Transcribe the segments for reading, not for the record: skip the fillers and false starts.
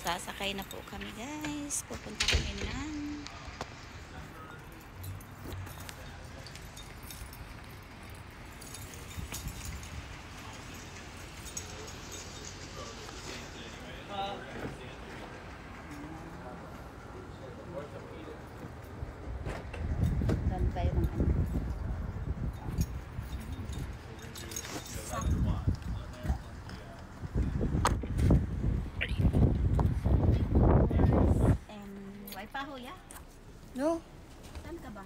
Sasakay na po kami guys. Pupunta kami ng Gantay ng ano. Paho ya? No. Saan ka ba?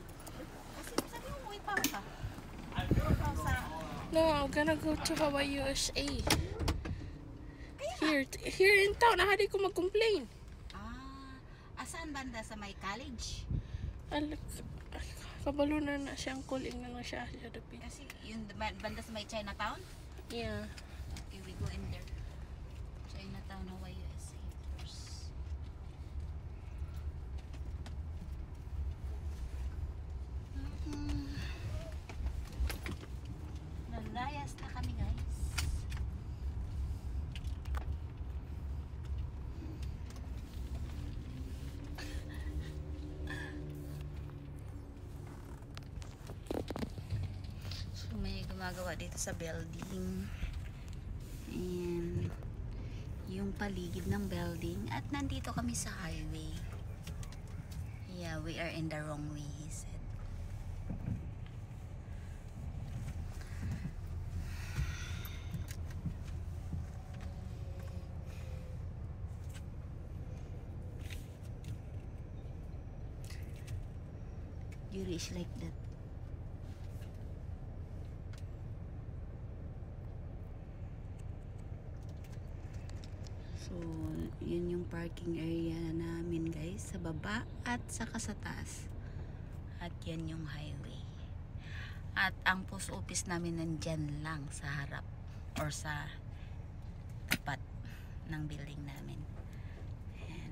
Kasi sabi mo may paho ka. No, I'm gonna go to Hawaii, USA. Here in town, hindi ko mag-complain. Saan banda sa may college? Kabalo na siyang kuling na lang siya. Kasi yung banda sa may Chinatown? Yeah. Okay, we go in there. Chinatown, Hawaii, USA first. Nalayas na kami guys. So may gumagawa dito sa building. And yung paligid ng building. At nandito kami sa highway. Yeah, we are in the wrong way, he said. You reach like that. So, yun yung parking area namin guys, sa baba at saka sa taas. At yan yung highway. At ang post office namin nandyan lang sa harap or sa tapat ng building namin. Ayan.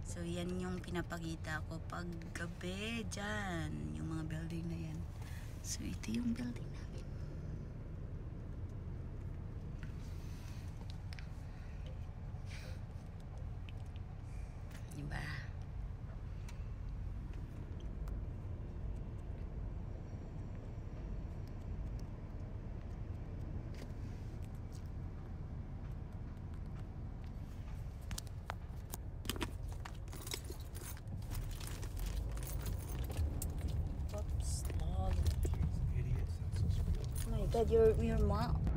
So, yan yung pinapakita ko pag gabi dyan. Yung mga building na yan. So, ito yung building namin. Diba? Oops. Oh my God, your mom.